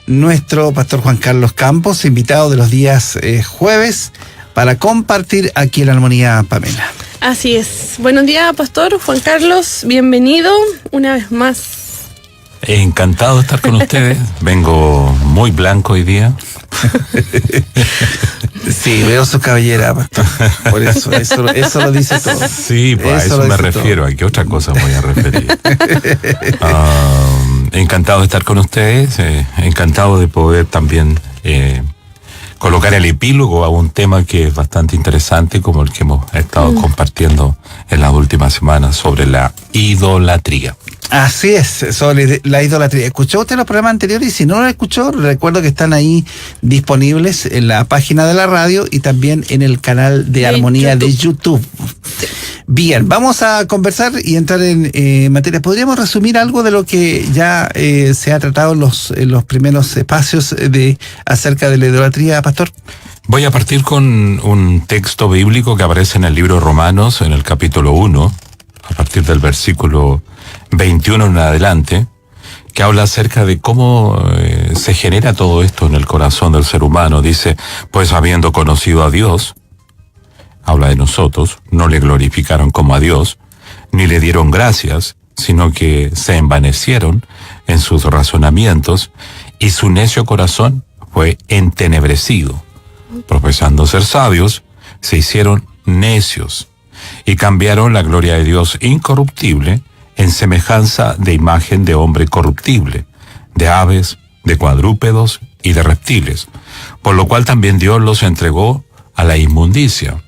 nuestro pastor Juan Carlos Campos, invitado de los días jueves, para compartir aquí en Armonía, Pamela. Así es. Buenos días, pastor Juan Carlos, bienvenido una vez más. Encantado de estar con ustedes. Vengo muy blanco hoy día. Sí, veo su cabellera, pastor. Por eso lo dice todo. Sí, pues a eso me refiero. ¿A qué otra cosa voy a referir? Encantado de estar con ustedes. Encantado de poder también colocar el epílogo a un tema que es bastante interesante, como el que hemos estado compartiendo en las últimas semanas sobre la idolatría. Así es, sobre la idolatría. ¿Escuchó usted los programas anteriores? Y si no lo escuchó, recuerdo que están ahí disponibles en la página de la radio y también en el canal de Armonía de YouTube. Bien, vamos a conversar y entrar en materia. ¿Podríamos resumir algo de lo que ya se ha tratado en los primeros espacios acerca de la idolatría, pastor? Voy a partir con un texto bíblico que aparece en el libro de Romanos, en el capítulo 1, a partir del versículo 21 en adelante, que habla acerca de cómo se genera todo esto en el corazón del ser humano. Dice, pues habiendo conocido a Dios, habla de nosotros, no le glorificaron como a Dios, ni le dieron gracias, sino que se envanecieron en sus razonamientos, y su necio corazón fue entenebrecido. Profesando ser sabios, se hicieron necios, y cambiaron la gloria de Dios incorruptible en semejanza de imagen de hombre corruptible, de aves, de cuadrúpedos y de reptiles, por lo cual también Dios los entregó a la inmundicia,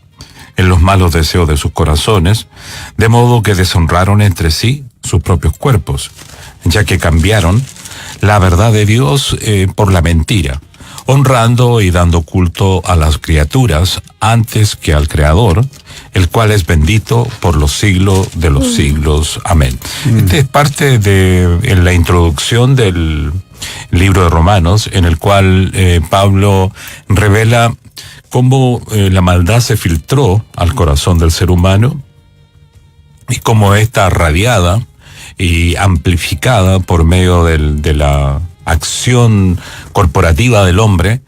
en los malos deseos de sus corazones, de modo que deshonraron entre sí sus propios cuerpos, ya que cambiaron la verdad de Dios por la mentira, honrando y dando culto a las criaturas antes que al Creador, el cual es bendito por los siglos de los siglos. Amén. Esta es parte en la introducción del libro de Romanos, en el cual Pablo revela cómo la maldad se filtró al corazón del ser humano y cómo está radiada y amplificada por medio de la acción corporativa del hombre,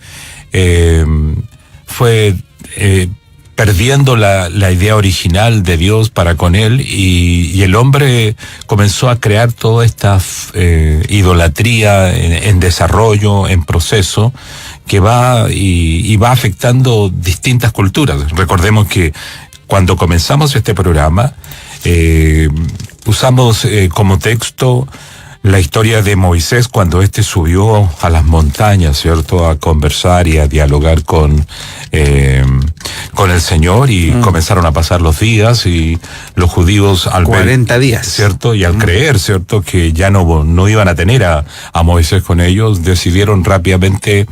fue perdiendo la idea original de Dios para con él, y el hombre comenzó a crear toda esta idolatría en desarrollo, en proceso, que va y va afectando distintas culturas. Recordemos que cuando comenzamos este programa, usamos como texto la historia de Moisés cuando éste subió a las montañas, ¿cierto?, a conversar y a dialogar con el Señor, y comenzaron a pasar los días, y los judíos al 40 días, ¿cierto?, y al creer, ¿cierto?, que ya no iban a tener a Moisés con ellos, decidieron rápidamente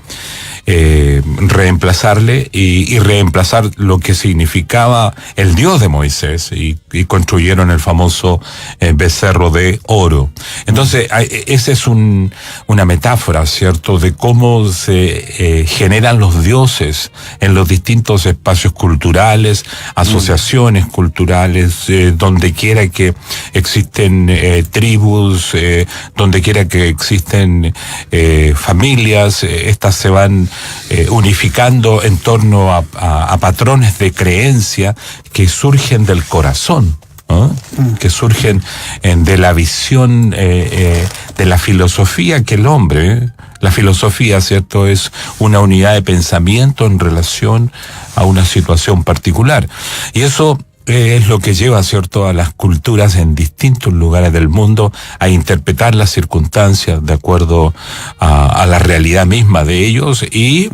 reemplazarle y reemplazar lo que significaba el Dios de Moisés, y construyeron el famoso becerro de oro. Entonces, esa es una metáfora, ¿cierto?, de cómo se generan los dioses en los distintos espacios culturales, asociaciones culturales, donde quiera que existen tribus, donde quiera que existen familias, estas se van unificando en torno a patrones de creencia que surgen del corazón, ¿no? Que surgen de la visión de la filosofía que el hombre, la filosofía, ¿cierto?, es una unidad de pensamiento en relación a una situación particular, y eso es lo que lleva, ¿cierto?, a las culturas en distintos lugares del mundo a interpretar las circunstancias de acuerdo a la realidad misma de ellos, y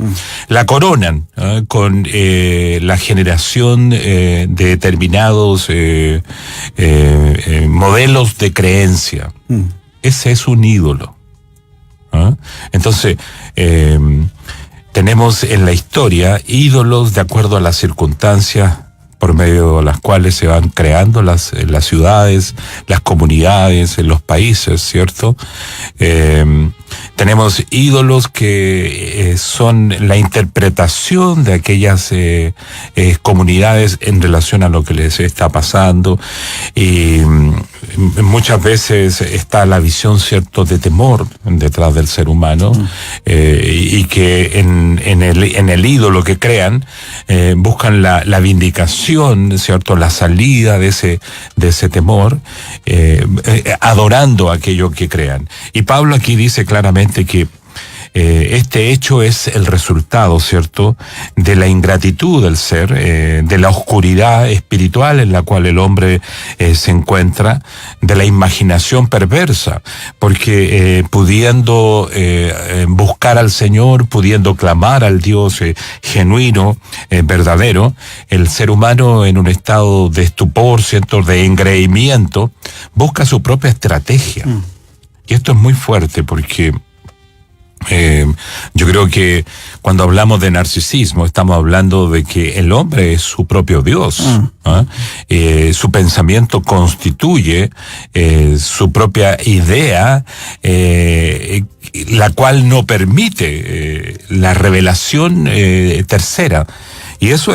la coronan con la generación de determinados modelos de creencia. Ese es un ídolo. Entonces, tenemos en la historia ídolos de acuerdo a las circunstancias por medio de las cuales se van creando las ciudades, las comunidades, en los países, ¿cierto? Tenemos ídolos que son la interpretación de aquellas comunidades en relación a lo que les está pasando, y muchas veces está la visión, cierto, de temor detrás del ser humano, y que en el ídolo que crean, buscan la vindicación, cierto, la salida de ese temor, adorando aquello que crean. Y Pablo aquí dice claramente que este hecho es el resultado, ¿cierto?, de la ingratitud del ser, de la oscuridad espiritual en la cual el hombre se encuentra, de la imaginación perversa, porque pudiendo buscar al Señor, pudiendo clamar al Dios genuino, verdadero, el ser humano en un estado de estupor, ¿cierto?, de engreimiento, busca su propia estrategia. Y esto es muy fuerte porque yo creo que cuando hablamos de narcisismo estamos hablando de que el hombre es su propio Dios. Su pensamiento constituye su propia idea, la cual no permite la revelación tercera. Y eso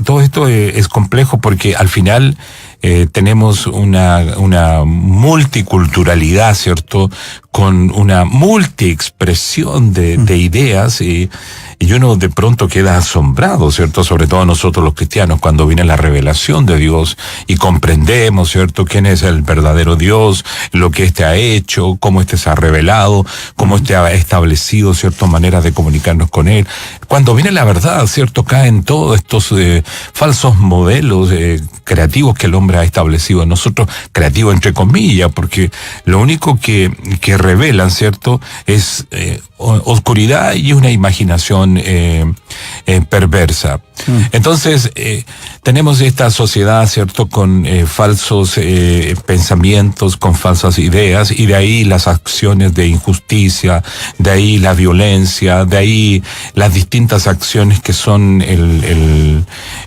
todo esto es complejo porque al final tenemos una multiculturalidad, ¿cierto?, con una multiexpresión de ideas, y uno de pronto queda asombrado, ¿cierto?, sobre todo nosotros los cristianos, cuando viene la revelación de Dios y comprendemos, ¿cierto?, quién es el verdadero Dios, lo que éste ha hecho, cómo éste se ha revelado, cómo éste ha establecido ciertas maneras de comunicarnos con él. Cuando viene la verdad, ¿cierto?, caen todos estos falsos modelos creativos que el hombre ha establecido en nosotros, creativos entre comillas, porque lo único que revelan, ¿cierto?, es oscuridad y una imaginación perversa. Entonces, tenemos esta sociedad, ¿cierto?, con falsos pensamientos, con falsas ideas, y de ahí las acciones de injusticia, de ahí la violencia, de ahí las distintas acciones que son el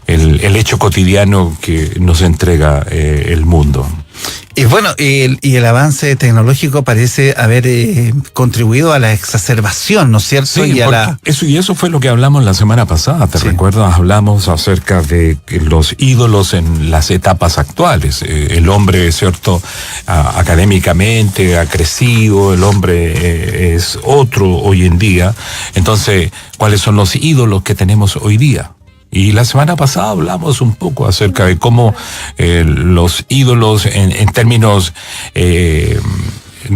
hecho cotidiano que nos entrega el mundo. Y bueno, y el avance tecnológico parece haber contribuido a la exacerbación, ¿no es cierto? Sí, y eso fue lo que hablamos la semana pasada, ¿te recuerdas? Hablamos acerca de los ídolos en las etapas actuales. El hombre, ¿cierto?, académicamente ha crecido, el hombre es otro hoy en día. Entonces, ¿cuáles son los ídolos que tenemos hoy día? Y la semana pasada hablamos un poco acerca de cómo los ídolos en términos, de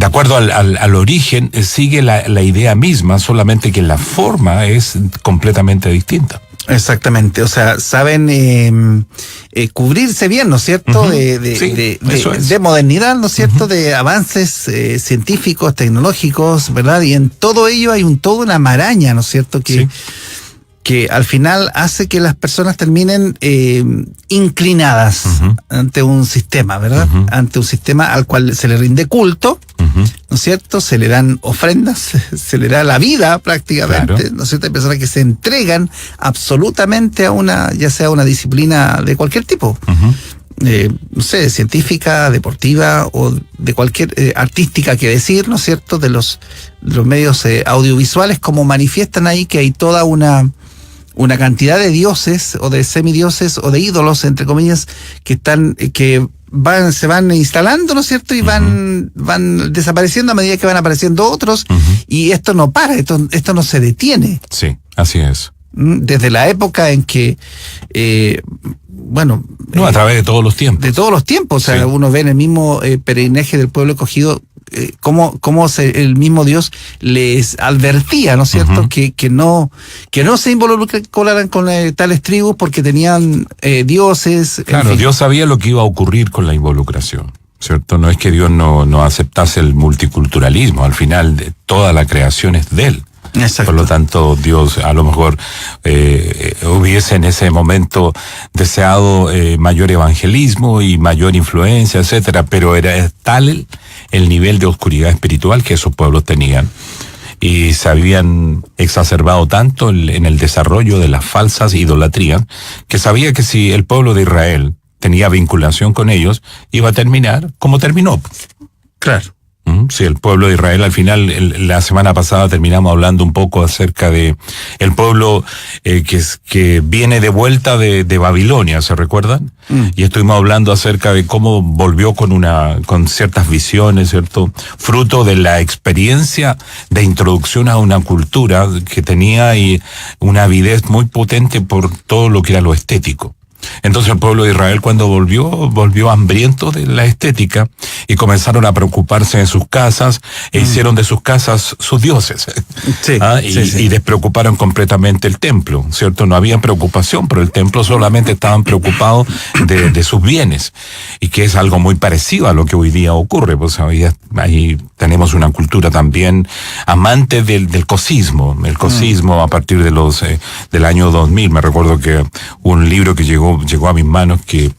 acuerdo al origen, sigue la idea misma, solamente que la forma es completamente distinta. Exactamente, o sea, saben cubrirse bien, ¿no es cierto?, de modernidad, ¿no es cierto?, de avances científicos, tecnológicos, ¿verdad? Y en todo ello hay toda una maraña, ¿no es cierto?, que al final hace que las personas terminen inclinadas ante un sistema, ¿verdad? Ante un sistema al cual se le rinde culto, ¿no es cierto? Se le dan ofrendas, se le da la vida prácticamente, ¿no es cierto? Hay personas que se entregan absolutamente a ya sea una disciplina de cualquier tipo. No sé, científica, deportiva o de cualquier artística que decir, ¿no es cierto?, de los medios audiovisuales, como manifiestan ahí que hay toda una cantidad de dioses o de semidioses o de ídolos, entre comillas, se van instalando, ¿no es cierto?, y van desapareciendo a medida que van apareciendo otros, y esto no para, esto no se detiene. Sí, así es. Desde la época en que a través de todos los tiempos. De todos los tiempos, o sea, uno ve en el mismo peregrinaje del pueblo escogido cómo el mismo Dios les advertía, ¿no es cierto?, que no se involucraran con tales tribus porque tenían dioses. Claro, Dios sabía lo que iba a ocurrir con la involucración, ¿cierto? No es que Dios no aceptase el multiculturalismo, al final toda la creación es de Él. Exacto. Por lo tanto, Dios a lo mejor hubiese en ese momento deseado mayor evangelismo y mayor influencia, etcétera, pero era tal el nivel de oscuridad espiritual que esos pueblos tenían, y se habían exacerbado tanto en el desarrollo de las falsas idolatrías, que sabía que si el pueblo de Israel tenía vinculación con ellos, iba a terminar como terminó. Claro. Sí, el pueblo de Israel. Al final, la semana pasada terminamos hablando un poco acerca de el pueblo que viene de vuelta de Babilonia, ¿se recuerdan? Y estuvimos hablando acerca de cómo volvió con ciertas visiones, ¿cierto? Fruto de la experiencia de introducción a una cultura que tenía una avidez muy potente por todo lo que era lo estético. Entonces el pueblo de Israel cuando volvió hambriento de la estética y comenzaron a preocuparse de sus casas e hicieron de sus casas sus dioses. Sí, y despreocuparon completamente el templo, ¿cierto? No había preocupación por el templo, solamente estaban preocupados de sus bienes, y que es algo muy parecido a lo que hoy día ocurre. Pues ahí tenemos una cultura también amante del cosismo. El cosismo a partir del año 2000, me recuerdo que un libro que llegó a mis manos que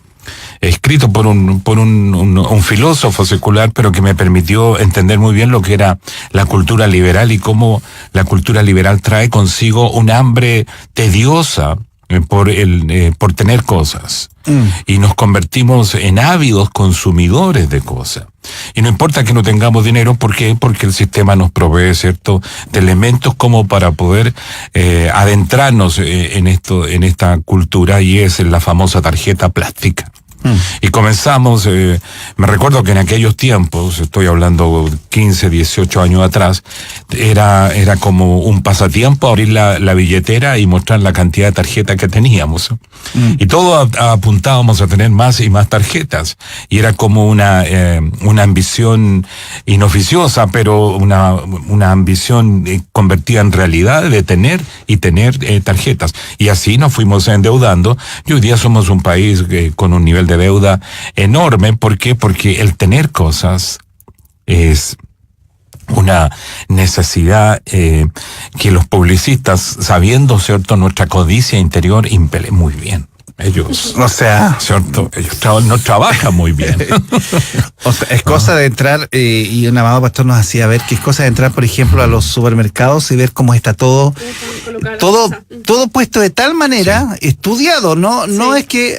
escrito por un filósofo secular, pero que me permitió entender muy bien lo que era la cultura liberal y cómo la cultura liberal trae consigo un hambre tediosa por tener cosas. Y nos convertimos en ávidos consumidores de cosas. Y no importa que no tengamos dinero, ¿por qué? Porque el sistema nos provee, ¿cierto?, de elementos como para poder adentrarnos en esta cultura, y es la famosa tarjeta plástica. Y comenzamos, me recuerdo que en aquellos tiempos, estoy hablando 15, 18 años atrás, era como un pasatiempo abrir la billetera y mostrar la cantidad de tarjetas que teníamos. Y todos apuntábamos a tener más y más tarjetas. Y era como una ambición inoficiosa, pero una ambición convertida en realidad de tener tarjetas. Y así nos fuimos endeudando, y hoy día somos un país con un nivel de deuda enorme. ¿Por qué? Porque el tener cosas es una necesidad que los publicistas, sabiendo, ¿cierto?, nuestra codicia interior, impele muy bien. Ellos, ¿cierto? Ellos no trabajan muy bien. O sea, es cosa de entrar, y un amado pastor nos hacía ver que es cosa de entrar, por ejemplo, a los supermercados y ver cómo está todo puesto de tal manera, estudiado, no es que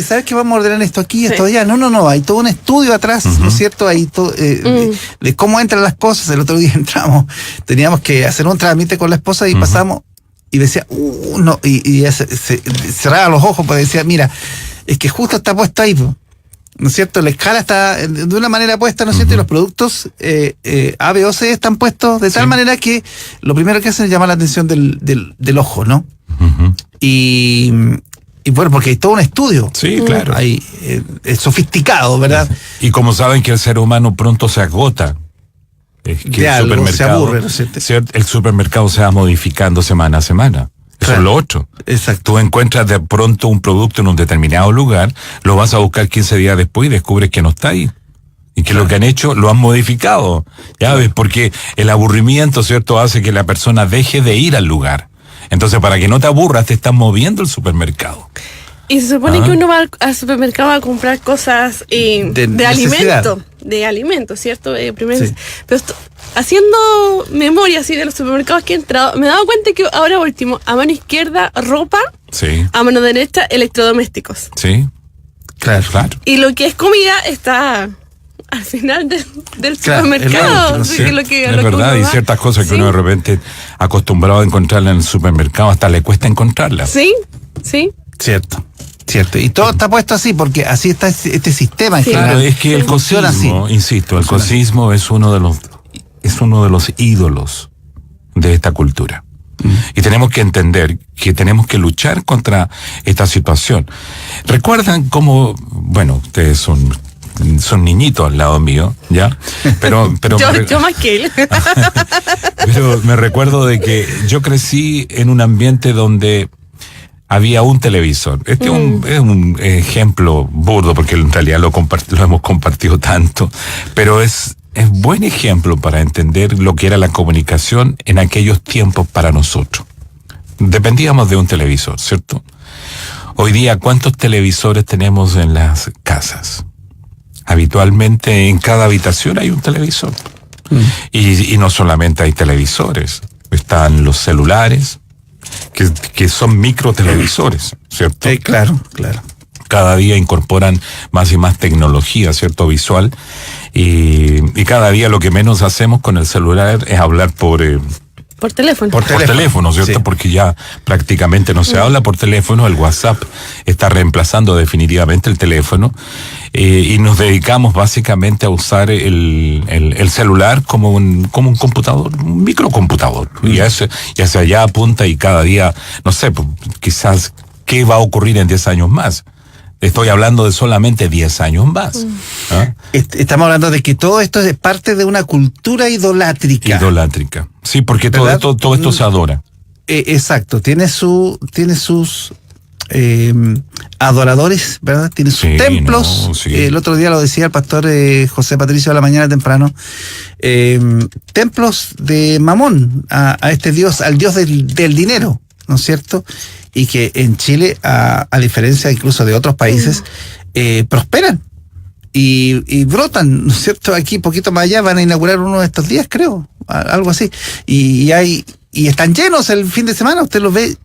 sabes que vamos a ordenar esto aquí, esto allá, no, hay todo un estudio atrás, ¿no es cierto? Hay todo, de cómo entran las cosas. El otro día entramos, teníamos que hacer un trámite con la esposa y pasamos, y decía, no, y se cerraba los ojos porque decía, mira, es que justo está puesto ahí, ¿no es cierto? La escala está de una manera puesta, ¿no es cierto? Y los productos A, B o C están puestos de tal manera que lo primero que hacen es llamar la atención del ojo, ¿no? Y bueno, porque hay todo un estudio. Sí, claro. Hay, es sofisticado, ¿verdad? Y como saben que el ser humano pronto se agota, que el supermercado se aburre, ¿no es cierto? El supermercado se va modificando semana a semana. Eso es lo otro. Exacto. Tú encuentras de pronto un producto en un determinado lugar, lo vas a buscar 15 días después y descubres que no está ahí. Y que lo que han hecho lo han modificado. Ya ves, porque el aburrimiento, ¿cierto?, hace que la persona deje de ir al lugar. Entonces, para que no te aburras, te están moviendo el supermercado. Y se supone que uno va al supermercado a comprar cosas de alimento, ¿cierto? Pero haciendo memoria así de los supermercados que he entrado, me he dado cuenta que ahora último, a mano izquierda, ropa, a mano derecha, electrodomésticos. Sí, claro. Y lo que es comida está al final del supermercado. Es verdad, y ciertas cosas que uno de repente acostumbrado a encontrarla en el supermercado, hasta le cuesta encontrarlas. Sí. Cierto. Y todo está puesto así, porque así está este sistema en general. Claro, es que el cosismo, insisto, el cosismo es uno de los ídolos de esta cultura. Y tenemos que entender que tenemos que luchar contra esta situación. ¿Recuerdan cómo, bueno, ustedes son niñitos al lado mío, ¿ya? Pero yo más que él. Pero me recuerdo de que yo crecí en un ambiente donde había un televisor. Este es un ejemplo burdo, porque en realidad lo hemos compartido tanto, pero es buen ejemplo para entender lo que era la comunicación en aquellos tiempos para nosotros. Dependíamos de un televisor, ¿cierto? Hoy día, ¿cuántos televisores tenemos en las casas? Habitualmente en cada habitación hay un televisor. Y no solamente hay televisores, están los celulares, que son microtelevisores, ¿cierto? Claro. cada día incorporan más y más tecnología, ¿cierto? Visual. Y cada día lo que menos hacemos con el celular es hablar por teléfono. Por teléfono, ¿cierto? Sí. Porque ya prácticamente no se habla por teléfono, el WhatsApp está reemplazando definitivamente el teléfono, y nos dedicamos básicamente a usar el celular como un computador, un microcomputador. Y hacia allá apunta, y cada día, no sé, quizás qué va a ocurrir en 10 años más. Estoy hablando de solamente 10 años más. ¿Ah? Estamos hablando de que todo esto es parte de una cultura idolátrica. Idolátrica. Sí, porque todo esto se adora. Exacto. Tiene sus adoradores, ¿verdad? Tiene sus templos. No, sí. El otro día lo decía el pastor José Patricio a la mañana temprano. Templos de Mamón, a este dios, al dios del dinero, ¿no es cierto? Y que en Chile, a diferencia incluso de otros países, prosperan y brotan, ¿no es cierto? Aquí, poquito más allá, van a inaugurar uno de estos días, creo, algo así. Y están llenos el fin de semana, usted los ve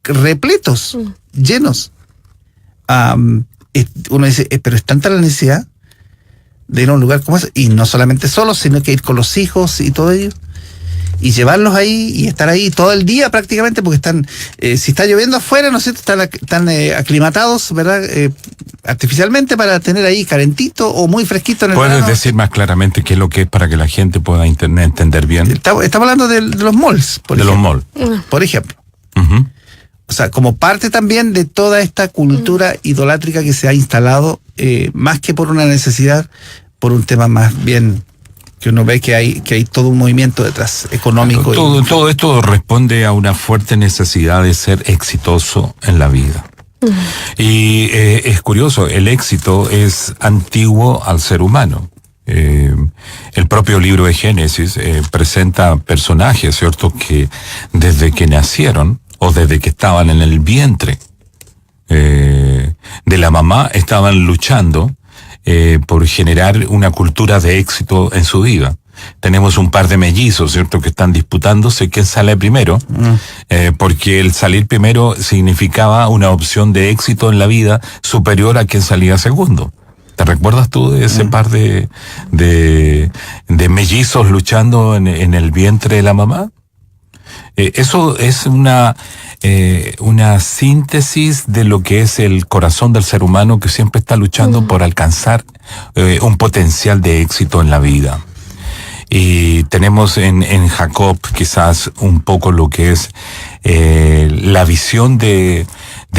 repletos, llenos. Uno dice, pero es tanta la necesidad de ir a un lugar como ese, y no solamente solos, sino que ir con los hijos y todo ello. Y llevarlos ahí y estar ahí todo el día prácticamente, porque están, si está lloviendo afuera, ¿no es cierto?, están aclimatados, ¿verdad?, artificialmente, para tener ahí calentito o muy fresquito en el verano. ¿Puedes decir más claramente qué es lo que es para que la gente pueda entender bien? Estamos hablando de los malls, los malls. Por ejemplo. Uh-huh. O sea, como parte también de toda esta cultura idolátrica que se ha instalado, más que por una necesidad, por un tema más bien que uno ve que hay todo un movimiento detrás, económico. Todo esto responde a una fuerte necesidad de ser exitoso en la vida. Y es curioso, el éxito es antiguo al ser humano. El propio libro de Génesis presenta personajes, ¿cierto?, que desde que nacieron o desde que estaban en el vientre de la mamá estaban luchando por generar una cultura de éxito en su vida. Tenemos un par de mellizos, ¿cierto?, que están disputándose quién sale primero, porque el salir primero significaba una opción de éxito en la vida superior a quien salía segundo. ¿Te recuerdas tú de ese par de mellizos luchando en el vientre de la mamá? Eso es una síntesis de lo que es el corazón del ser humano, que siempre está luchando por alcanzar un potencial de éxito en la vida. Y tenemos en Jacob quizás un poco lo que es la visión de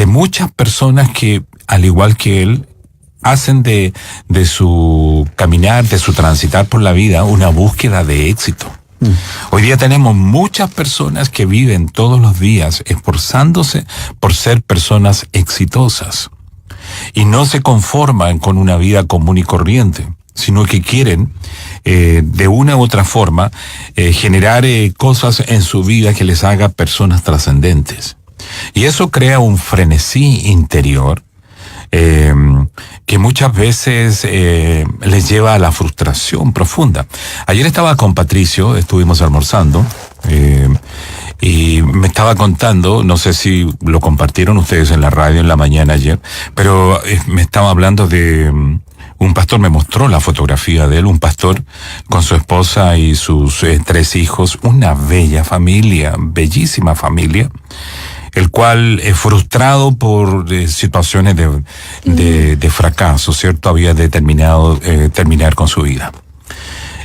muchas personas que, al igual que él, hacen de su caminar, de su transitar por la vida, una búsqueda de éxito. Hoy día tenemos muchas personas que viven todos los días esforzándose por ser personas exitosas y no se conforman con una vida común y corriente, sino que quieren de una u otra forma generar cosas en su vida que les haga personas trascendentes. Y eso crea un frenesí interior que muchas veces les lleva a la frustración profunda. Ayer estaba con Patricio, estuvimos almorzando, y me estaba contando, no sé si lo compartieron ustedes en la radio en la mañana ayer, pero me estaba hablando de un pastor, me mostró la fotografía de él, un pastor con su esposa y sus 3 hijos, una bella familia, bellísima familia, el cual, frustrado por situaciones de fracaso, ¿cierto?, había determinado terminar con su vida.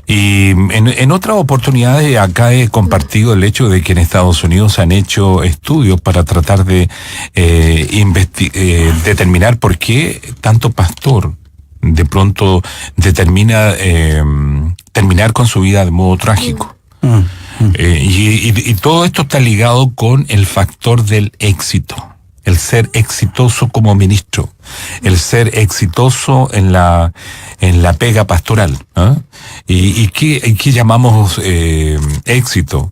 Y en otras oportunidades acá he compartido el hecho de que en Estados Unidos han hecho estudios para tratar de determinar por qué tanto pastor de pronto determina terminar con su vida de modo trágico. Y todo esto está ligado con el factor del éxito, el ser exitoso como ministro, el ser exitoso en la pega pastoral, ¿Y qué llamamos éxito?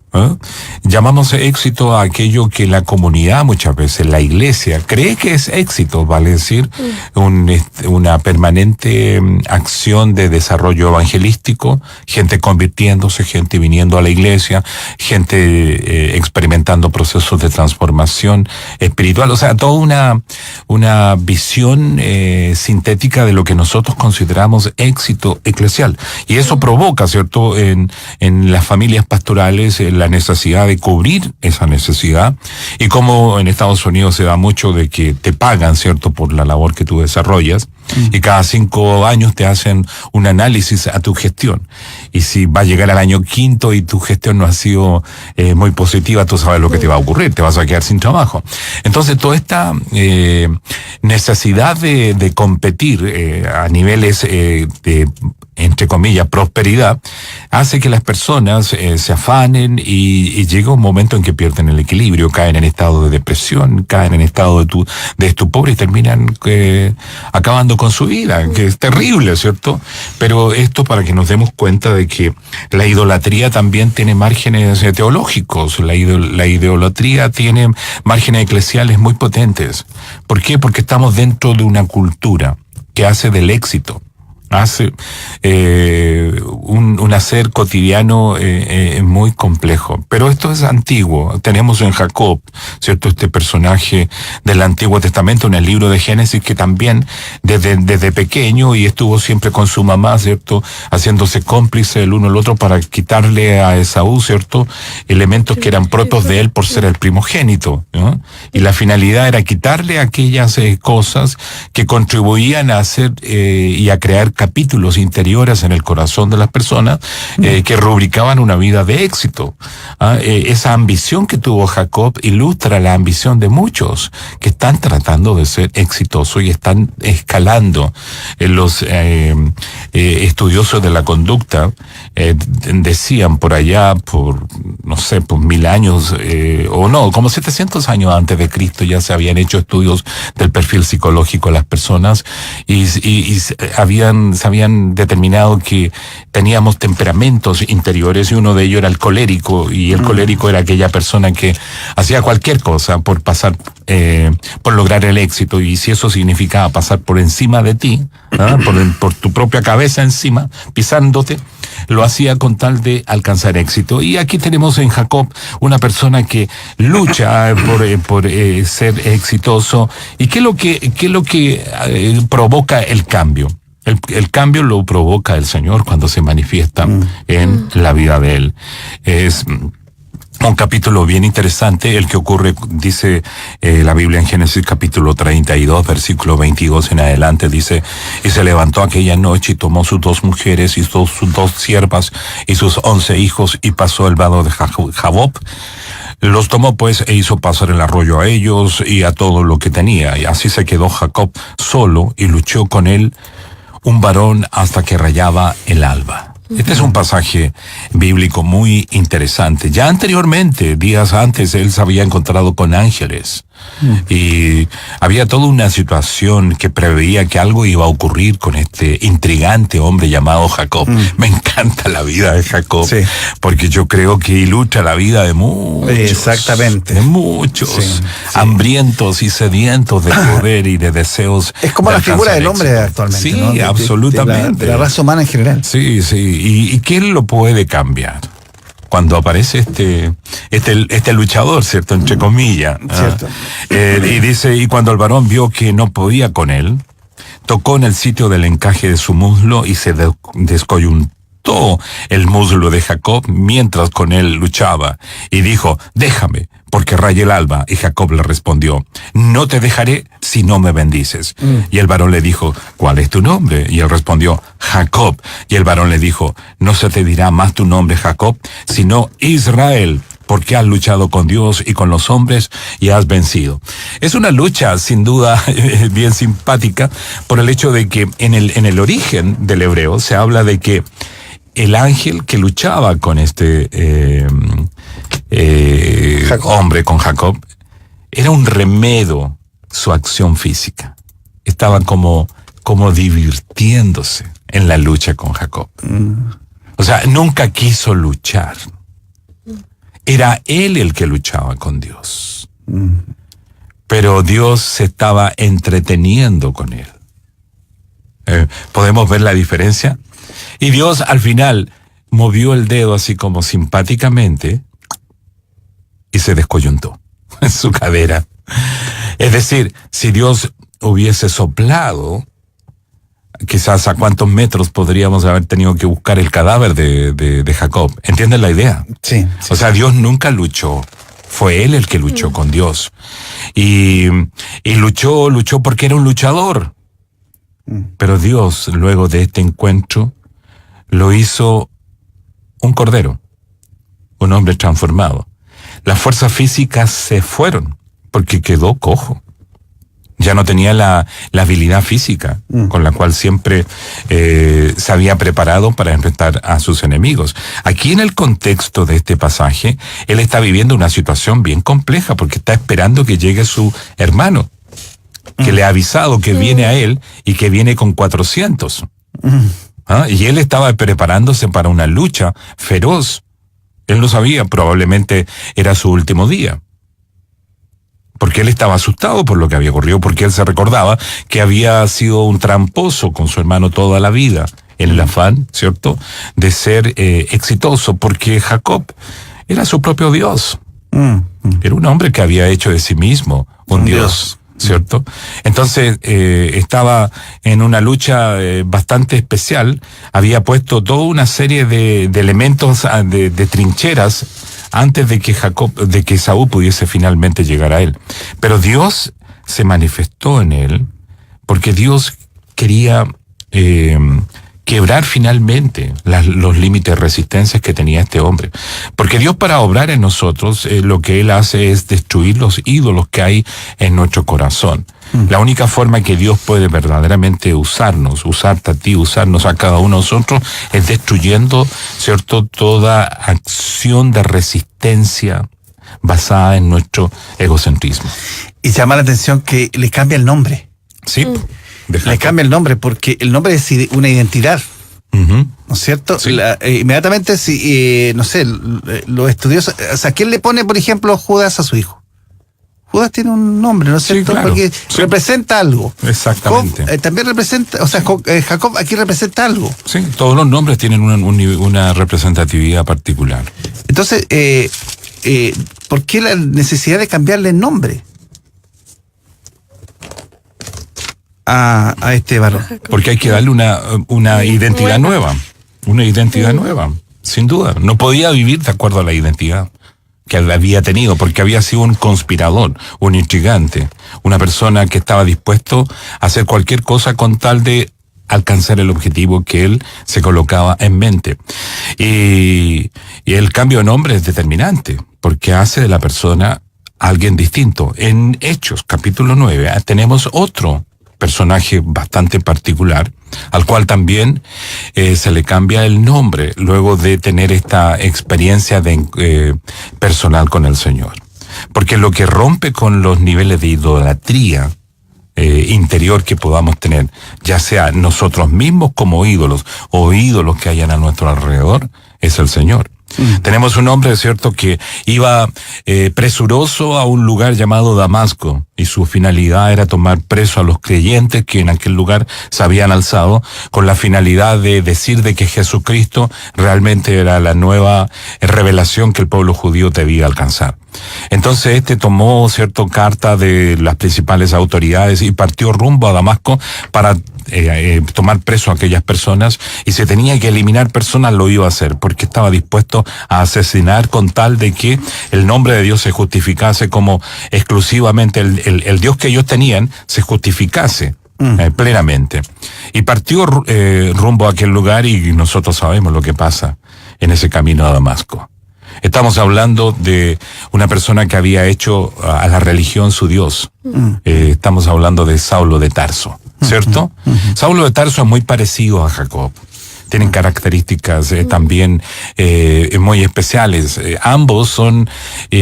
Llamamos éxito a aquello que la comunidad, muchas veces la iglesia, cree que es éxito, vale decir, una permanente acción de desarrollo evangelístico, gente convirtiéndose, gente viniendo a la iglesia, gente experimentando procesos de transformación espiritual, o sea, toda una visión sintética de lo que nosotros consideramos éxito eclesial. Y eso provoca, ¿cierto?, en las familias pastorales la necesidad de cubrir esa necesidad, y como en Estados Unidos se da mucho de que te pagan, ¿cierto?, por la labor que tú desarrollas, y cada 5 años te hacen un análisis a tu gestión. Y si va a llegar al año 5º y tu gestión no ha sido muy positiva, tú sabes lo que te va a ocurrir, te vas a quedar sin trabajo. Entonces, toda esta necesidad de competir a niveles de, entre comillas, prosperidad, hace que las personas se afanen y llega un momento en que pierden el equilibrio, caen en estado de depresión, caen en estado de estupor y terminan acabando con su vida, que es terrible, ¿cierto? Pero esto para que nos demos cuenta de que la idolatría también tiene márgenes teológicos, la idolatría tiene márgenes eclesiales muy potentes. ¿Por qué? Porque estamos dentro de una cultura que hace del éxito, hace un hacer cotidiano muy complejo. Pero esto es antiguo. Tenemos en Jacob, ¿cierto?, este personaje del Antiguo Testamento en el libro de Génesis, que también desde pequeño, y estuvo siempre con su mamá, ¿cierto?, haciéndose cómplice el uno al otro para quitarle a Esaú, ¿cierto?, elementos que eran propios de él por ser el primogénito, ¿no? Y la finalidad era quitarle aquellas cosas que contribuían a hacer y a crear capítulos interiores en el corazón de las personas que rubricaban una vida de éxito. Esa ambición que tuvo Jacob ilustra la ambición de muchos que están tratando de ser exitosos y están escalando. Los estudiosos de la conducta decían por allá, por 1000 años, o no, como 700 años antes de Cristo ya se habían hecho estudios del perfil psicológico de las personas y se habían determinado que teníamos temperamentos interiores, y uno de ellos era el colérico, y el colérico era aquella persona que hacía cualquier cosa por pasar, por lograr el éxito, y si eso significaba pasar por encima de ti, por tu propia cabeza encima, pisándote, lo hacía con tal de alcanzar éxito. Y aquí tenemos en Jacob una persona que lucha por ser exitoso. ¿Y qué es lo que provoca el cambio? El cambio lo provoca el Señor cuando se manifiesta en la vida de él. Es un capítulo bien interesante el que ocurre, dice la Biblia en Génesis capítulo 32, versículo 22 en adelante, dice: y se levantó aquella noche y tomó sus 2 mujeres y sus 2 siervas y sus 11 hijos y pasó el vado de Jaboc. Los tomó pues e hizo pasar el arroyo a ellos y a todo lo que tenía, y así se quedó Jacob solo y luchó con él un varón hasta que rayaba el alba. Este es un pasaje bíblico muy interesante. Ya anteriormente, días antes, él se había encontrado con ángeles. Y había toda una situación que preveía que algo iba a ocurrir con este intrigante hombre llamado Jacob. Me encanta la vida de Jacob, sí, porque yo creo que ilustra la vida de muchos. Exactamente. De muchos, sí, hambrientos y sedientos de poder y de deseos. Es como la figura del hombre actualmente. Sí, ¿no? absolutamente. De la raza humana en general. Sí, sí. ¿Y quién lo puede cambiar? Cuando aparece este luchador, ¿cierto?, entre comillas. Cierto. Y dice: y cuando el varón vio que no podía con él, tocó en el sitio del encaje de su muslo y se descoyuntó el muslo de Jacob mientras con él luchaba, y dijo: déjame, porque raya el alba. Y Jacob le respondió: no te dejaré si no me bendices. Y el varón le dijo: ¿cuál es tu nombre? Y él respondió: Jacob. Y el varón le dijo: no se te dirá más tu nombre Jacob, sino Israel, porque has luchado con Dios y con los hombres y has vencido. Es una lucha sin duda bien simpática, por el hecho de que en el origen del hebreo se habla de que el ángel que luchaba con hombre, con Jacob, era un remedo su acción física. Estaban como divirtiéndose. en la lucha con Jacob. O sea, nunca quiso luchar. Era él el que luchaba con Dios. Pero Dios se estaba entreteniendo con él. ¿Podemos ver la diferencia? Y Dios al final movió el dedo así como simpáticamente y se descoyuntó en su cadera. Es decir, si Dios hubiese soplado, quizás a cuántos metros podríamos haber tenido que buscar el cadáver de Jacob. ¿Entienden la idea? Sí. O sea, Dios nunca luchó. Fue él el que luchó con Dios. Y luchó porque era un luchador. Pero Dios, luego de este encuentro, lo hizo un cordero, un hombre transformado. Las fuerzas físicas se fueron porque quedó cojo. Ya no tenía la habilidad física con la cual siempre se había preparado para enfrentar a sus enemigos. Aquí en el contexto de este pasaje, él está viviendo una situación bien compleja porque está esperando que llegue su hermano, que le ha avisado que viene a él y que viene con 400. Y él estaba preparándose para una lucha feroz. Él no sabía, probablemente era su último día. Porque él estaba asustado por lo que había ocurrido, porque él se recordaba que había sido un tramposo con su hermano toda la vida, en el afán, ¿cierto?, de ser exitoso, porque Jacob era su propio Dios. Era un hombre que había hecho de sí mismo un Dios, ¿cierto? Entonces estaba en una lucha bastante especial, había puesto toda una serie de elementos, de trincheras, antes de que Saúl pudiese finalmente llegar a él. Pero Dios se manifestó en él porque Dios quería quebrar finalmente los límites de resistencia que tenía este hombre. Porque Dios, para obrar en nosotros, lo que Él hace es destruir los ídolos que hay en nuestro corazón. La única forma que Dios puede verdaderamente usarte a ti, usarnos a cada uno de nosotros, es destruyendo, ¿cierto?, toda acción de resistencia basada en nuestro egocentrismo. Y llama la atención que le cambia el nombre. Sí. Le cambia el nombre porque el nombre es una identidad. ¿No es cierto? Sí. Inmediatamente, no sé, los estudiosos, o sea, ¿quién le pone, por ejemplo, Judas a su hijo? Judas tiene un nombre, ¿no es cierto? Sí, claro. Porque representa algo. Exactamente. Job, también representa, o sea, Jacob aquí representa algo. Sí, todos los nombres tienen una representatividad particular. Entonces, ¿por qué la necesidad de cambiarle el nombre a este varón? Porque hay que darle una identidad nueva. Una identidad nueva, sin duda. No podía vivir de acuerdo a la identidad que él había tenido, porque había sido un conspirador, un intrigante, una persona que estaba dispuesto a hacer cualquier cosa con tal de alcanzar el objetivo que él se colocaba en mente. Y el cambio de nombre es determinante, porque hace de la persona alguien distinto. En Hechos, capítulo 9, tenemos otro personaje bastante particular, al cual también se le cambia el nombre luego de tener esta experiencia personal con el Señor. Porque lo que rompe con los niveles de idolatría interior que podamos tener, ya sea nosotros mismos como ídolos o ídolos que hayan a nuestro alrededor, es el Señor. Tenemos un hombre, ¿cierto?, que iba presuroso a un lugar llamado Damasco, y su finalidad era tomar preso a los creyentes que en aquel lugar se habían alzado, con la finalidad de decir de que Jesucristo realmente era la nueva revelación que el pueblo judío debía alcanzar. Entonces tomó, ¿cierto?, carta de las principales autoridades y partió rumbo a Damasco para tomar preso a aquellas personas, y si tenía que eliminar personas lo iba a hacer, porque estaba dispuesto a asesinar con tal de que el nombre de Dios se justificase como exclusivamente el Dios que ellos tenían se justificase plenamente. Y partió rumbo a aquel lugar, y nosotros sabemos lo que pasa en ese camino a Damasco. Estamos hablando de una persona que había hecho a la religión su Dios. Estamos hablando de Saulo de Tarso, ¿cierto? Saulo de Tarso es muy parecido a Jacob. Tienen características también muy especiales. Ambos son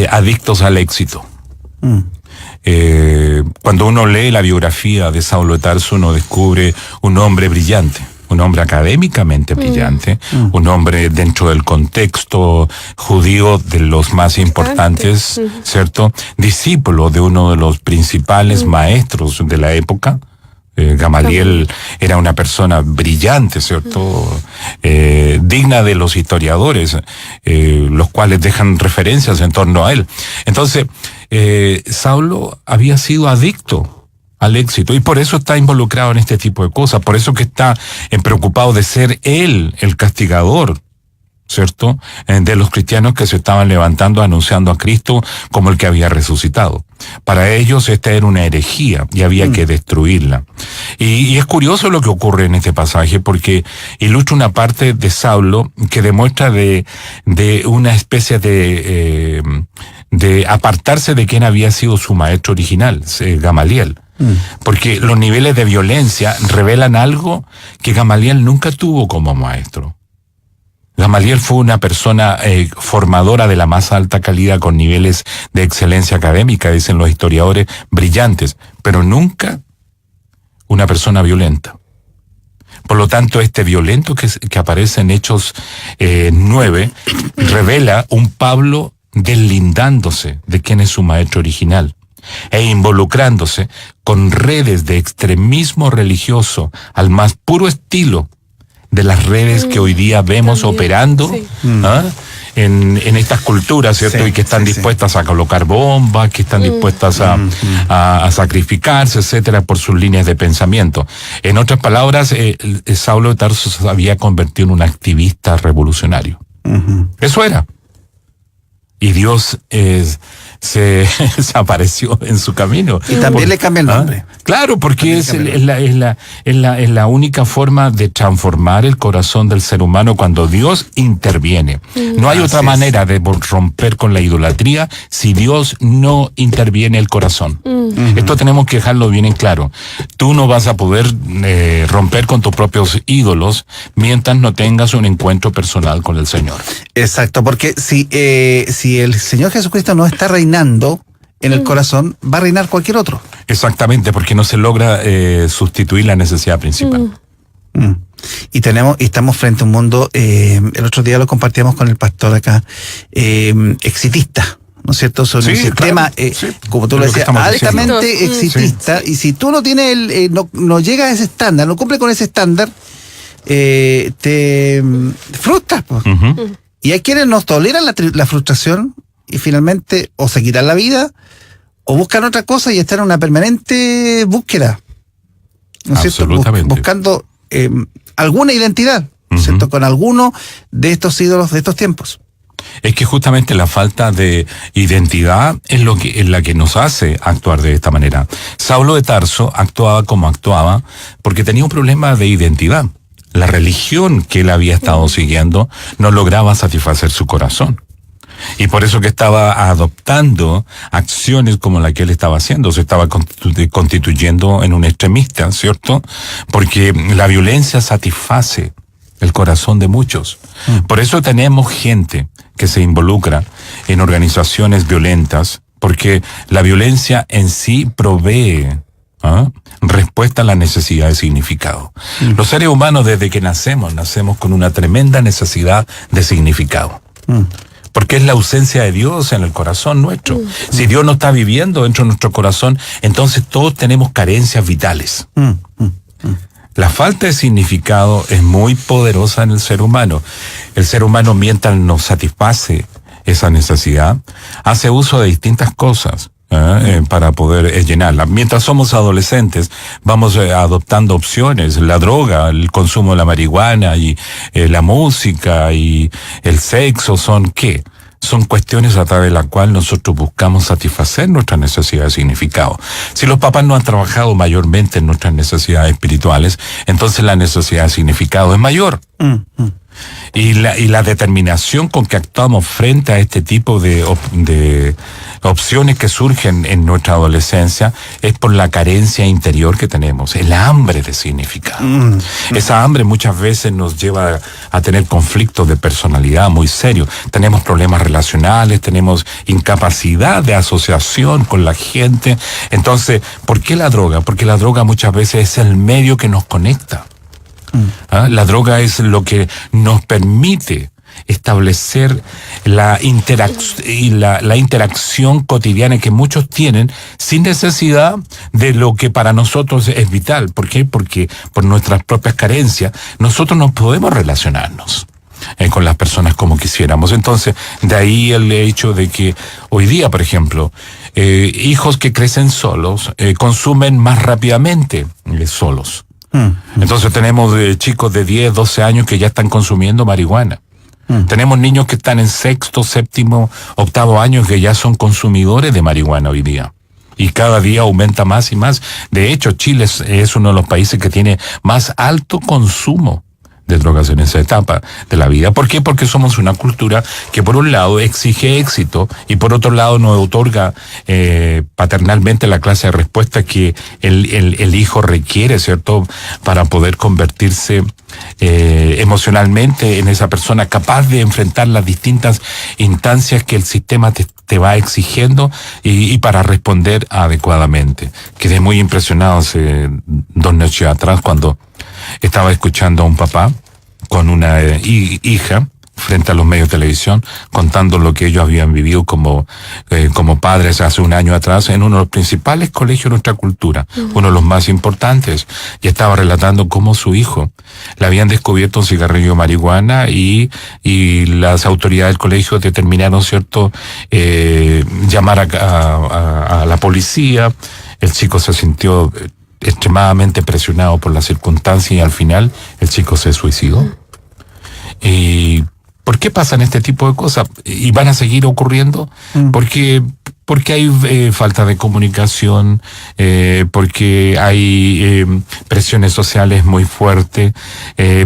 adictos al éxito. Cuando uno lee la biografía de Saulo de Tarso, uno descubre un hombre brillante, un hombre académicamente brillante, un hombre dentro del contexto judío de los más importantes, ¿cierto? Discípulo de uno de los principales maestros de la época. Gamaliel era una persona brillante, ¿cierto? Digna de los historiadores, los cuales dejan referencias en torno a él. Entonces, Saulo había sido adicto al éxito y por eso está involucrado en este tipo de cosas, por eso que está preocupado de ser él el castigador, ¿cierto? De los cristianos que se estaban levantando anunciando a Cristo como el que había resucitado. Para ellos esta era una herejía y había que destruirla. Y es curioso lo que ocurre en este pasaje porque ilustra una parte de Saulo que demuestra de una especie de apartarse de quien había sido su maestro original, Gamaliel. Porque los niveles de violencia revelan algo que Gamaliel nunca tuvo como maestro. Gamaliel fue una persona formadora de la más alta calidad con niveles de excelencia académica, dicen los historiadores, brillantes, pero nunca una persona violenta. Por lo tanto, este violento que aparece en Hechos 9 revela un Pablo deslindándose de quién es su maestro original e involucrándose con redes de extremismo religioso al más puro estilo de las redes que hoy día vemos operando en estas culturas, ¿cierto? Y que están dispuestas a colocar bombas, que están dispuestas a sacrificarse, etcétera, por sus líneas de pensamiento. En otras palabras, Saulo de Tarso se había convertido en un activista revolucionario. Eso era. Y Dios se apareció en su camino. Y también le cambia el nombre. Claro, porque es la única forma de transformar el corazón del ser humano cuando Dios interviene. No hay otra manera de romper con la idolatría si Dios no interviene el corazón. Esto tenemos que dejarlo bien en claro. Tú no vas a poder romper con tus propios ídolos mientras no tengas un encuentro personal con el Señor. Exacto, porque si el Señor Jesucristo no está reinando en el corazón, va a reinar cualquier otro. Exactamente, porque no se logra sustituir la necesidad principal. Y estamos frente a un mundo, el otro día lo compartíamos con el pastor acá, exitista, ¿no es cierto? Sobre un sistema, como tú lo decías, altamente exitista, y si tú no tienes no llega a ese estándar, no cumple con ese estándar, te frustras, pues. Y hay quienes no toleran la frustración y finalmente o se quitan la vida o buscan otra cosa y están en una permanente búsqueda, ¿no es cierto? Buscando alguna identidad, ¿no es cierto? Con alguno de estos ídolos de estos tiempos. Es que justamente la falta de identidad es la que nos hace actuar de esta manera. Saulo de Tarso actuaba como actuaba porque tenía un problema de identidad. La religión que él había estado siguiendo no lograba satisfacer su corazón. Y por eso que estaba adoptando acciones como la que él estaba haciendo, se estaba constituyendo en un extremista, ¿cierto? Porque la violencia satisface el corazón de muchos. Por eso tenemos gente que se involucra en organizaciones violentas, porque la violencia en sí provee respuesta a la necesidad de significado. Los seres humanos desde que nacemos con una tremenda necesidad de significado. Porque es la ausencia de Dios en el corazón nuestro. Si Dios no está viviendo dentro de nuestro corazón, entonces todos tenemos carencias vitales. La falta de significado es muy poderosa en el ser humano. El ser humano, mientras nos satisface esa necesidad, hace uso de distintas cosas para poder llenarla. Mientras somos adolescentes, vamos adoptando opciones, la droga, el consumo de la marihuana y la música y el sexo son ¿qué? Son cuestiones a través de las cuales nosotros buscamos satisfacer nuestras necesidades de significado. Si los papás no han trabajado mayormente en nuestras necesidades espirituales, entonces la necesidad de significado es mayor. Y la determinación con que actuamos frente a este tipo de opciones que surgen en nuestra adolescencia es por la carencia interior que tenemos, el hambre de significado. Esa hambre muchas veces nos lleva a tener conflictos de personalidad muy serios. Tenemos problemas relacionales, tenemos incapacidad de asociación con la gente. Entonces, ¿por qué la droga? Porque la droga muchas veces es el medio que nos conecta. La droga es lo que nos permite establecer la interacción cotidiana que muchos tienen sin necesidad de lo que para nosotros es vital. ¿Por qué? Porque por nuestras propias carencias nosotros no podemos relacionarnos con las personas como quisiéramos. Entonces, de ahí el hecho de que hoy día, por ejemplo, hijos que crecen solos consumen más rápidamente solos. Entonces tenemos chicos de 10, 12 años que ya están consumiendo marihuana. Tenemos niños que están en sexto, séptimo, octavo año que ya son consumidores de marihuana hoy día. Y cada día aumenta más y más. De hecho, Chile es uno de los países que tiene más alto consumo de drogas en esa etapa de la vida. ¿Por qué? Porque somos una cultura que por un lado exige éxito y por otro lado nos otorga paternalmente la clase de respuesta que el hijo requiere, ¿cierto? Para poder convertirse emocionalmente en esa persona capaz de enfrentar las distintas instancias que el sistema te va exigiendo y para responder adecuadamente. Quedé muy impresionado hace 2 noches atrás cuando estaba escuchando a un papá con una hija frente a los medios de televisión contando lo que ellos habían vivido como padres hace un año atrás en uno de los principales colegios de nuestra cultura, uno de los más importantes, y estaba relatando cómo su hijo le habían descubierto un cigarrillo de marihuana y las autoridades del colegio determinaron, ¿cierto?, llamar a la policía. El chico se sintió extremadamente presionado por las circunstancias y al final el chico se suicidó. ¿Y por qué pasan este tipo de cosas? ¿Y van a seguir ocurriendo? Porque hay falta de comunicación, porque hay presiones sociales muy fuertes,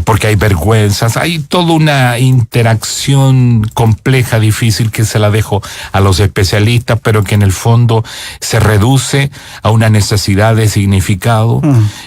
porque hay vergüenzas, hay toda una interacción compleja, difícil, que se la dejo a los especialistas, pero que en el fondo se reduce a una necesidad de significado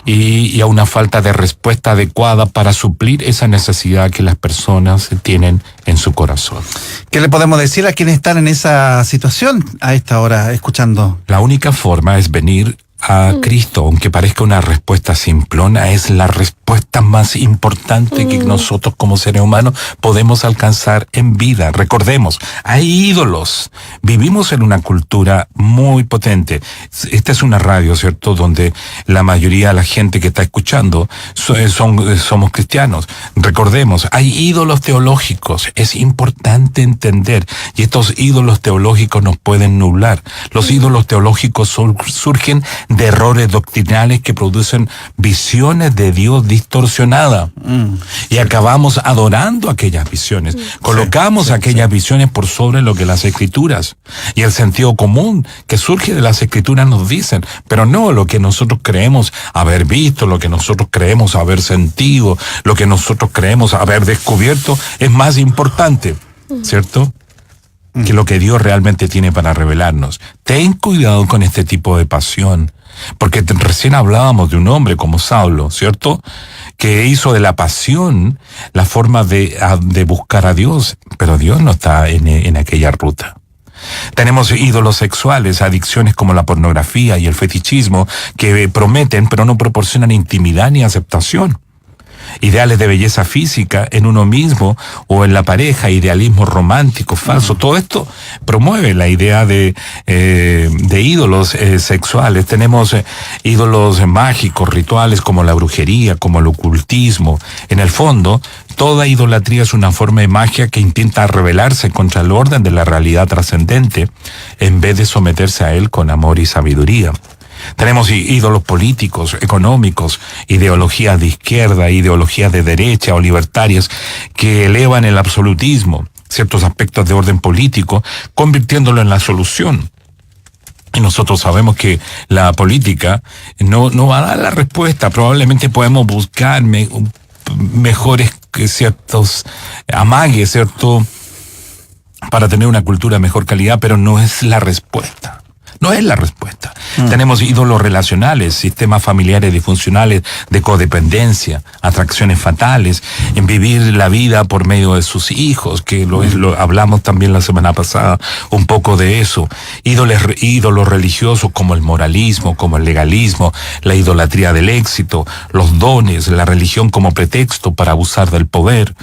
y a una falta de respuesta adecuada para suplir esa necesidad que las personas tienen en su corazón. ¿Qué le podemos decir a quienes están en esa situación a esta hora escuchando? La única forma es venir a Cristo, aunque parezca una respuesta simplona, es la respuesta más importante que nosotros como seres humanos podemos alcanzar en vida. Recordemos, hay ídolos. Vivimos en una cultura muy potente. Esta es una radio, ¿cierto?, donde la mayoría de la gente que está escuchando somos cristianos. Recordemos, hay ídolos teológicos. Es importante entender, y estos ídolos teológicos nos pueden nublar. Los ídolos teológicos surgen de errores doctrinales que producen visiones de Dios distorsionadas. Y acabamos adorando aquellas visiones. Colocamos aquellas visiones por sobre lo que las Escrituras y el sentido común que surge de las Escrituras nos dicen, pero no lo que nosotros creemos haber visto, lo que nosotros creemos haber sentido, lo que nosotros creemos haber descubierto es más importante, ¿cierto?, que lo que Dios realmente tiene para revelarnos. Ten cuidado con este tipo de pasión, porque recién hablábamos de un hombre como Saulo, ¿cierto?, que hizo de la pasión la forma de buscar a Dios, pero Dios no está en aquella ruta. Tenemos ídolos sexuales, adicciones como la pornografía y el fetichismo que prometen pero no proporcionan intimidad ni aceptación. Ideales de belleza física en uno mismo o en la pareja, idealismo romántico, falso. Todo esto promueve la idea de ídolos sexuales. Tenemos ídolos mágicos, rituales como la brujería, como el ocultismo. En el fondo, toda idolatría es una forma de magia que intenta rebelarse contra el orden de la realidad trascendente en vez de someterse a él con amor y sabiduría. Tenemos ídolos políticos, económicos, ideologías de izquierda, ideologías de derecha o libertarias que elevan el absolutismo, ciertos aspectos de orden político, convirtiéndolo en la solución. Y nosotros sabemos que la política no va a dar la respuesta. Probablemente podemos buscar mejores ciertos amagues, ¿cierto?, para tener una cultura de mejor calidad, pero no es la respuesta. No es la respuesta. Tenemos ídolos relacionales, sistemas familiares disfuncionales de codependencia, atracciones fatales, en vivir la vida por medio de sus hijos, que lo hablamos también la semana pasada, un poco de eso. Ídolos religiosos como el moralismo, como el legalismo, la idolatría del éxito, los dones, la religión como pretexto para abusar del poder.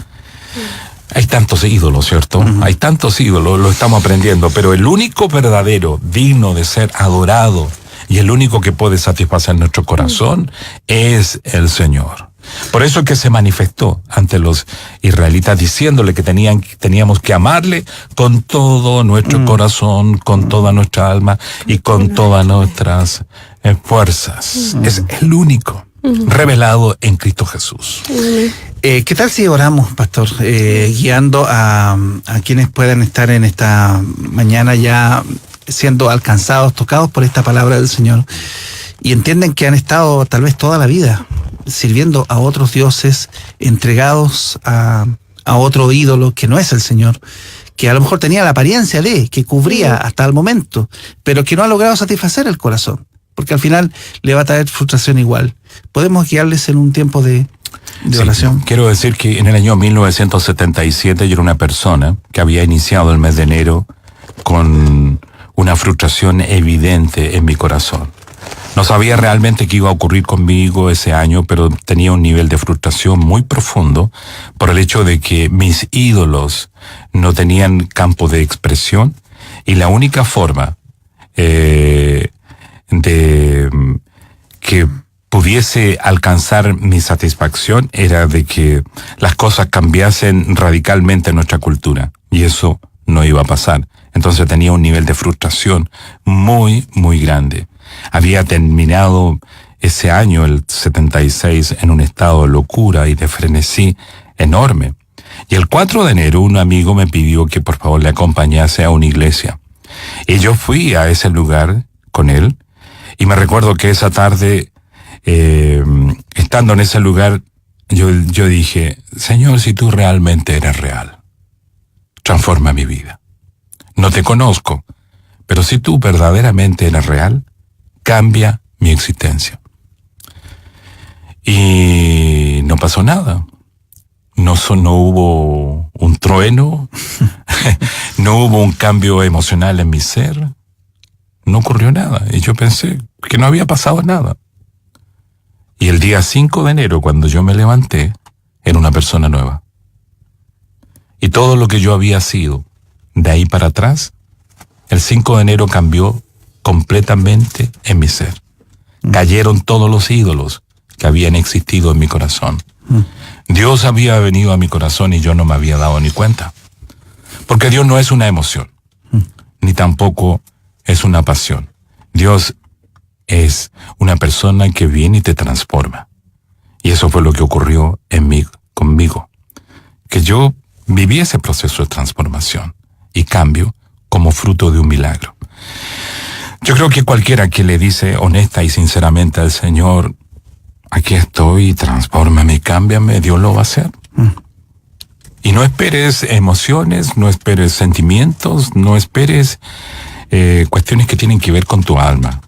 Hay tantos ídolos, ¿cierto? Hay tantos ídolos, lo estamos aprendiendo, pero el único verdadero, digno de ser adorado y el único que puede satisfacer nuestro corazón es el Señor. Por eso es que se manifestó ante los israelitas diciéndole que teníamos que amarle con todo nuestro corazón, con toda nuestra alma y con todas nuestras fuerzas. Es el único revelado en Cristo Jesús. ¿Qué tal si oramos, pastor, guiando a quienes puedan estar en esta mañana ya siendo alcanzados, tocados por esta palabra del Señor y entienden que han estado tal vez toda la vida sirviendo a otros dioses, entregados a otro ídolo que no es el Señor, que a lo mejor tenía la apariencia que cubría hasta el momento, pero que no ha logrado satisfacer el corazón, porque al final le va a traer frustración igual? ¿Podemos guiarles en un tiempo de oración? Quiero decir que en el año 1977 yo era una persona que había iniciado el mes de enero con una frustración evidente en mi corazón. No sabía realmente qué iba a ocurrir conmigo ese año, pero tenía un nivel de frustración muy profundo por el hecho de que mis ídolos no tenían campo de expresión y la única forma de que pudiese alcanzar mi satisfacción era de que las cosas cambiasen radicalmente en nuestra cultura, y eso no iba a pasar. Entonces tenía un nivel de frustración muy, muy grande. Había terminado ese año, el 76, en un estado de locura y de frenesí enorme. Y el 4 de enero un amigo me pidió que por favor le acompañase a una iglesia. Y yo fui a ese lugar con él, y me recuerdo que esa tarde, estando en ese lugar, yo dije: Señor, si tú realmente eres real, transforma mi vida. No te conozco, pero si tú verdaderamente eres real, cambia mi existencia. Y no pasó nada. No hubo un trueno, no hubo un cambio emocional en mi ser, no ocurrió nada. Y yo pensé que no había pasado nada. Y el día 5 de enero, cuando yo me levanté, era una persona nueva. Y todo lo que yo había sido de ahí para atrás, el 5 de enero cambió completamente en mi ser. Cayeron todos los ídolos que habían existido en mi corazón. Dios había venido a mi corazón y yo no me había dado ni cuenta. Porque Dios no es una emoción, ni tampoco es una pasión. Dios es una persona que viene y te transforma. Y eso fue lo que ocurrió conmigo. Que yo viví ese proceso de transformación y cambio como fruto de un milagro. Yo creo que cualquiera que le dice honesta y sinceramente al Señor: aquí estoy, transfórmame y cámbiame, Dios lo va a hacer. Y no esperes emociones, no esperes sentimientos, no esperes cuestiones que tienen que ver con tu alma.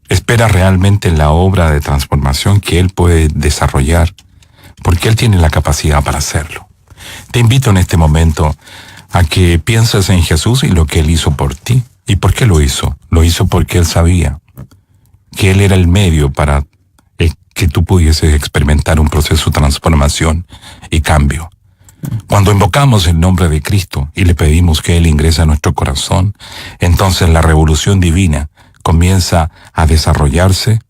Espera realmente en la obra de transformación que Él puede desarrollar, porque Él tiene la capacidad para hacerlo. Te invito en este momento a que pienses en Jesús y lo que Él hizo por ti. ¿Y por qué lo hizo? Lo hizo porque Él sabía que Él era el medio para que tú pudieses experimentar un proceso de transformación y cambio. Cuando invocamos el nombre de Cristo y le pedimos que Él ingrese a nuestro corazón, entonces la revolución divina comienza a desarrollarse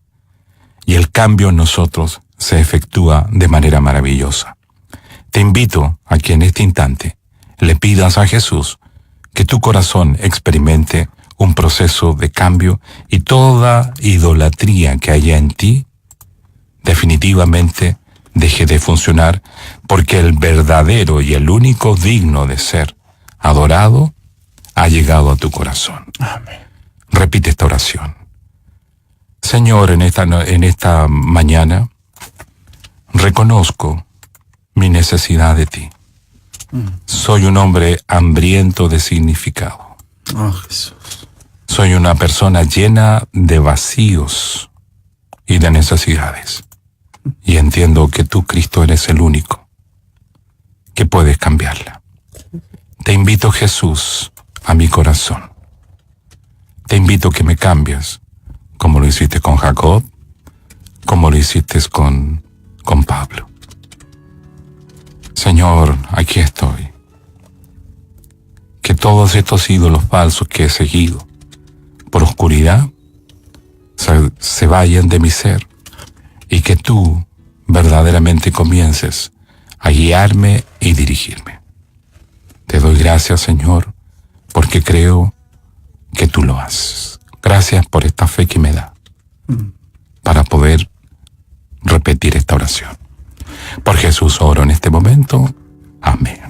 y el cambio en nosotros se efectúa de manera maravillosa. Te invito a que en este instante le pidas a Jesús que tu corazón experimente un proceso de cambio y toda idolatría que haya en ti definitivamente deje de funcionar, porque el verdadero y el único digno de ser adorado ha llegado a tu corazón. Amén. Repite esta oración. Señor, en esta mañana reconozco mi necesidad de ti. Soy un hombre hambriento de significado. Oh, Jesús. Soy una persona llena de vacíos y de necesidades. Y entiendo que tú, Cristo, eres el único que puedes cambiarla. Te invito, Jesús, a mi corazón. Te invito a que me cambies, como lo hiciste con Jacob, como lo hiciste con Pablo. Señor, aquí estoy. Que todos estos ídolos falsos que he seguido por oscuridad se vayan de mi ser y que tú verdaderamente comiences a guiarme y dirigirme. Te doy gracias, Señor, porque creo que tú lo haces. Gracias por esta fe que me da para poder repetir esta oración. Por Jesús oro en este momento. Amén.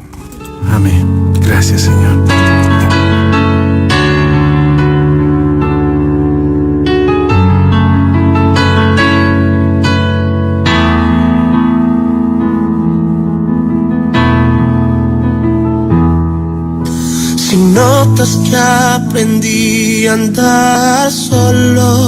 Amén. Gracias, Señor. Si notas que aprendí a andar solo,